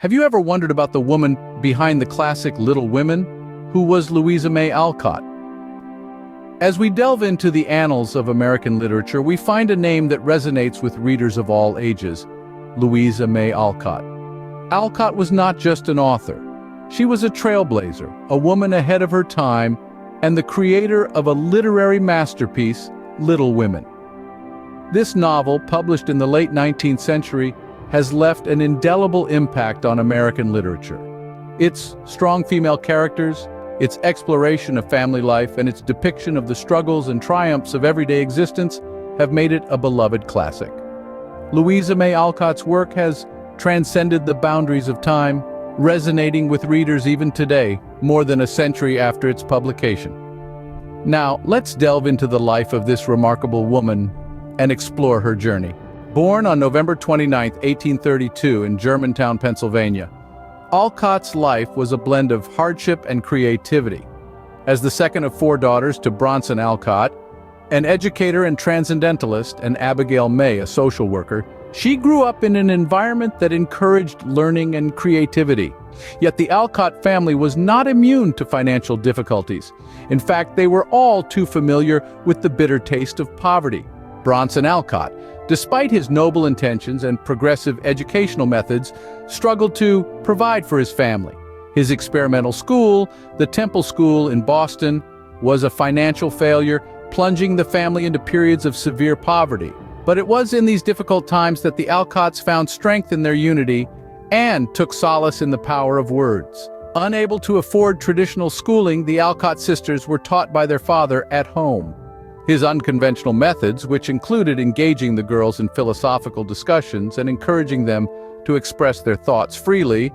Have you ever wondered about the woman behind the classic Little Women? Who was Louisa May Alcott? As we delve into the annals of American literature, we find a name that resonates with readers of all ages: Louisa May Alcott. Alcott was not just an author. She was a trailblazer, a woman ahead of her time, and the creator of a literary masterpiece, Little Women. This novel, published in the late 19th century, has left an indelible impact on American literature. Its strong female characters, its exploration of family life, and its depiction of the struggles and triumphs of everyday existence have made it a beloved classic. Louisa May Alcott's work has transcended the boundaries of time, resonating with readers even today, more than a century after its publication. Now, let's delve into the life of this remarkable woman and explore her journey. Born on November 29, 1832 in Germantown, Pennsylvania, Alcott's life was a blend of hardship and creativity. As the second of four daughters to Bronson Alcott, an educator and transcendentalist, and Abigail May, a social worker, she grew up in an environment that encouraged learning and creativity. Yet the Alcott family was not immune to financial difficulties. In fact, they were all too familiar with the bitter taste of poverty. Bronson Alcott, despite his noble intentions and progressive educational methods, struggled to provide for his family. His experimental school, the Temple School in Boston, was a financial failure, plunging the family into periods of severe poverty. But it was in these difficult times that the Alcotts found strength in their unity and took solace in the power of words. Unable to afford traditional schooling, the Alcott sisters were taught by their father at home. His unconventional methods, which included engaging the girls in philosophical discussions and encouraging them to express their thoughts freely,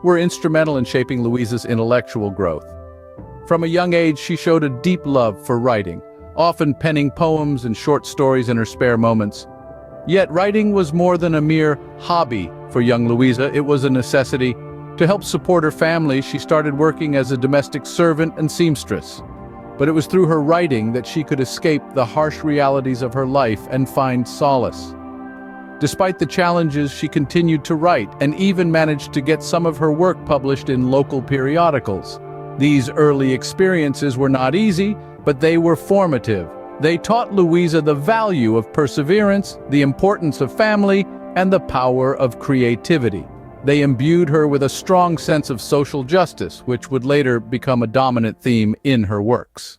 were instrumental in shaping Louisa's intellectual growth. From a young age, she showed a deep love for writing, often penning poems and short stories in her spare moments. Yet writing was more than a mere hobby for young Louisa. It was a necessity. To help support her family, she started working as a domestic servant and seamstress. But it was through her writing that she could escape the harsh realities of her life and find solace. Despite the challenges, she continued to write and even managed to get some of her work published in local periodicals. These early experiences were not easy, but they were formative. They taught Louisa the value of perseverance, the importance of family, and the power of creativity. They imbued her with a strong sense of social justice, which would later become a dominant theme in her works.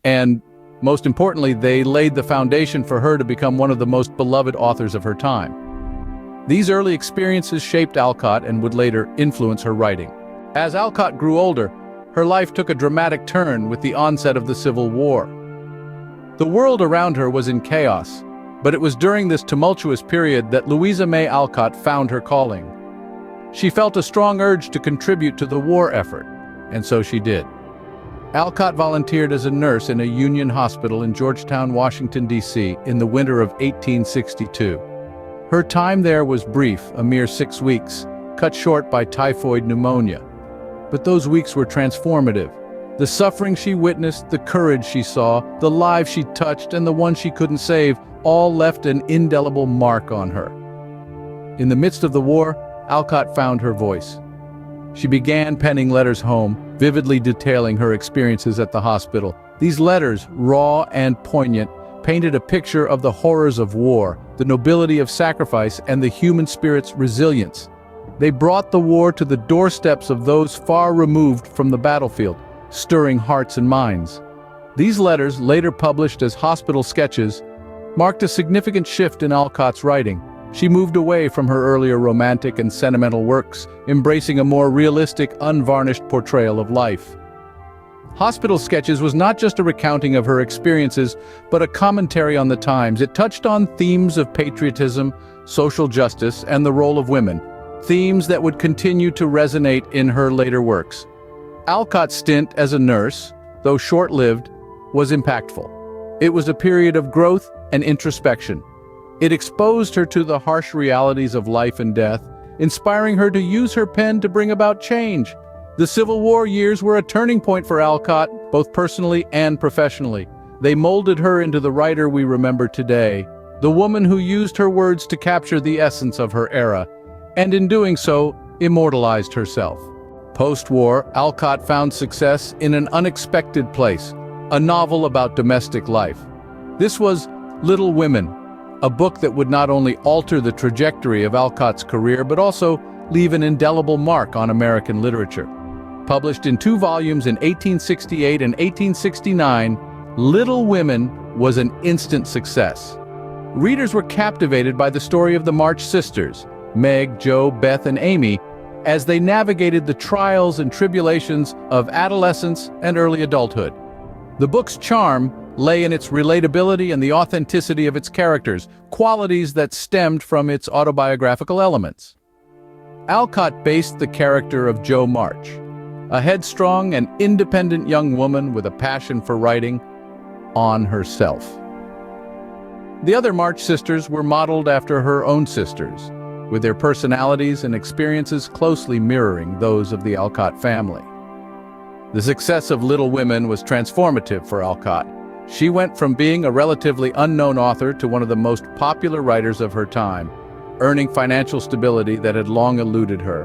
And, most importantly, they laid the foundation for her to become one of the most beloved authors of her time. These early experiences shaped Alcott and would later influence her writing. As Alcott grew older, her life took a dramatic turn with the onset of the Civil War. The world around her was in chaos, but it was during this tumultuous period that Louisa May Alcott found her calling. She felt a strong urge to contribute to the war effort, and so she did. Alcott volunteered as a nurse in a Union hospital in Georgetown, Washington, D.C. in the winter of 1862. Her time there was brief, a mere 6 weeks, cut short by typhoid pneumonia. But those weeks were transformative. The suffering she witnessed, the courage she saw, the lives she touched, and the ones she couldn't save, all left an indelible mark on her. In the midst of the war, Alcott found her voice. She began penning letters home, vividly detailing her experiences at the hospital. These letters, raw and poignant, painted a picture of the horrors of war, the nobility of sacrifice, and the human spirit's resilience. They brought the war to the doorsteps of those far removed from the battlefield, stirring hearts and minds. These letters, later published as hospital sketches, marked a significant shift in Alcott's writing. She moved away from her earlier romantic and sentimental works, embracing a more realistic, unvarnished portrayal of life. Hospital Sketches was not just a recounting of her experiences, but a commentary on the times. It touched on themes of patriotism, social justice, and the role of women, themes that would continue to resonate in her later works. Alcott's stint as a nurse, though short-lived, was impactful. It was a period of growth and introspection. It exposed her to the harsh realities of life and death, inspiring her to use her pen to bring about change. The Civil War years were a turning point for Alcott, both personally and professionally. They molded her into the writer we remember today, the woman who used her words to capture the essence of her era. and in doing so, immortalized herself. Post-war, Alcott found success in an unexpected place, a novel about domestic life. This was Little Women, a book that would not only alter the trajectory of Alcott's career but also leave an indelible mark on American literature. Published in 2 volumes in 1868 and 1869, Little Women was an instant success. Readers were captivated by the story of the March sisters, Meg, Jo, Beth, and Amy, as they navigated the trials and tribulations of adolescence and early adulthood. The book's charm lay in its relatability and the authenticity of its characters, qualities that stemmed from its autobiographical elements. Alcott based the character of Jo March, a headstrong and independent young woman with a passion for writing, on herself. The other March sisters were modeled after her own sisters, with their personalities and experiences closely mirroring those of the Alcott family. The success of Little Women was transformative for Alcott. She went from being a relatively unknown author to one of the most popular writers of her time, earning financial stability that had long eluded her.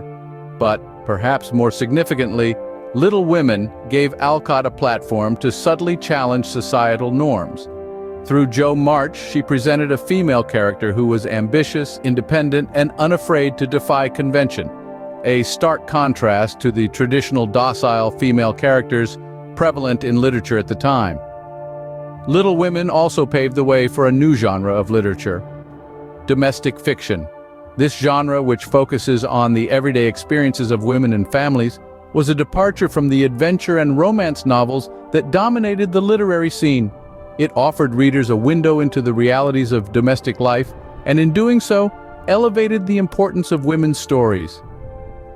But, perhaps more significantly, Little Women gave Alcott a platform to subtly challenge societal norms. Through Jo March, she presented a female character who was ambitious, independent, and unafraid to defy convention, a stark contrast to the traditional docile female characters prevalent in literature at the time. Little Women also paved the way for a new genre of literature, domestic fiction. This genre, which focuses on the everyday experiences of women and families, was a departure from the adventure and romance novels that dominated the literary scene. It offered readers a window into the realities of domestic life, and in doing so, elevated the importance of women's stories.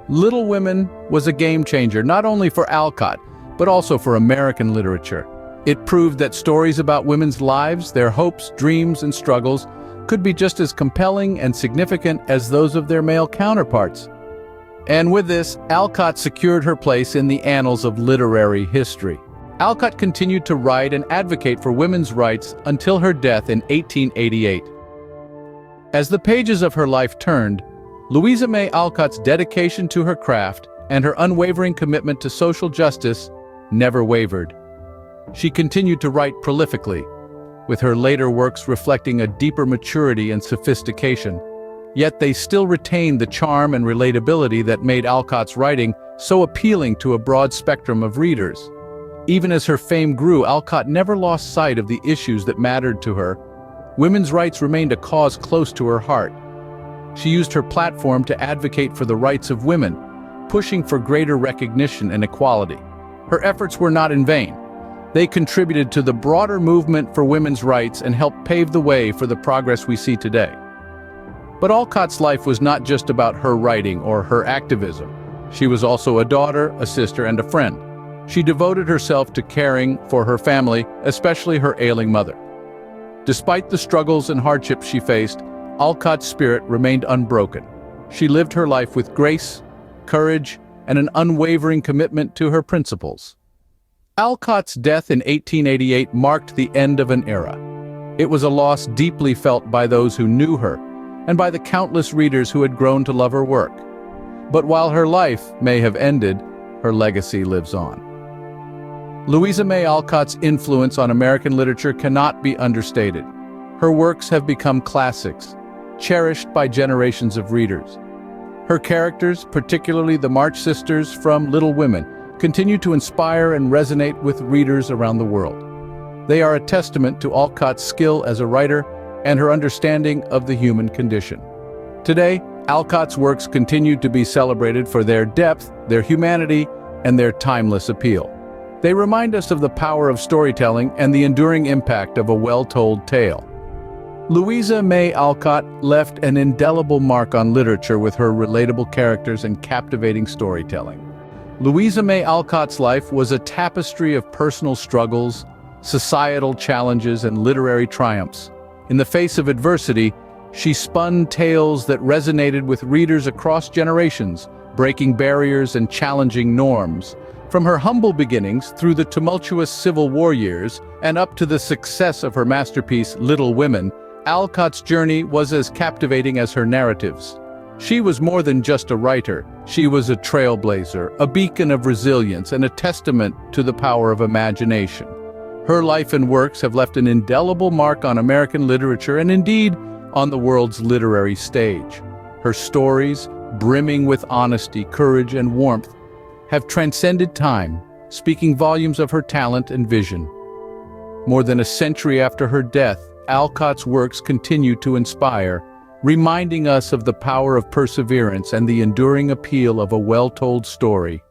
Little Women was a game-changer not only for Alcott, but also for American literature. It proved that stories about women's lives, their hopes, dreams, and struggles could be just as compelling and significant as those of their male counterparts. And with this, Alcott secured her place in the annals of literary history. Alcott continued to write and advocate for women's rights until her death in 1888. As the pages of her life turned, Louisa May Alcott's dedication to her craft and her unwavering commitment to social justice never wavered. She continued to write prolifically, with her later works reflecting a deeper maturity and sophistication. Yet they still retained the charm and relatability that made Alcott's writing so appealing to a broad spectrum of readers. Even as her fame grew, Alcott never lost sight of the issues that mattered to her. Women's rights remained a cause close to her heart. She used her platform to advocate for the rights of women, pushing for greater recognition and equality. Her efforts were not in vain. They contributed to the broader movement for women's rights and helped pave the way for the progress we see today. But Alcott's life was not just about her writing or her activism. She was also a daughter, a sister, and a friend. She devoted herself to caring for her family, especially her ailing mother. Despite the struggles and hardships she faced, Alcott's spirit remained unbroken. She lived her life with grace, courage, and an unwavering commitment to her principles. Alcott's death in 1888 marked the end of an era. It was a loss deeply felt by those who knew her, and by the countless readers who had grown to love her work. But while her life may have ended, her legacy lives on. Louisa May Alcott's influence on American literature cannot be understated. Her works have become classics, cherished by generations of readers. Her characters, particularly the March sisters from Little Women, continue to inspire and resonate with readers around the world. They are a testament to Alcott's skill as a writer and her understanding of the human condition. Today, Alcott's works continue to be celebrated for their depth, their humanity, and their timeless appeal. They remind us of the power of storytelling and the enduring impact of a well-told tale. Louisa May Alcott left an indelible mark on literature with her relatable characters and captivating storytelling. Louisa May Alcott's life was a tapestry of personal struggles, societal challenges, and literary triumphs. In the face of adversity, she spun tales that resonated with readers across generations, breaking barriers and challenging norms. From her humble beginnings through the tumultuous Civil War years and up to the success of her masterpiece, Little Women, Alcott's journey was as captivating as her narratives. She was more than just a writer. She was a trailblazer, a beacon of resilience, and a testament to the power of imagination. Her life and works have left an indelible mark on American literature and indeed on the world's literary stage. Her stories, brimming with honesty, courage, and warmth, have transcended time, speaking volumes of her talent and vision. More than a century after her death, Alcott's works continue to inspire, reminding us of the power of perseverance and the enduring appeal of a well-told story.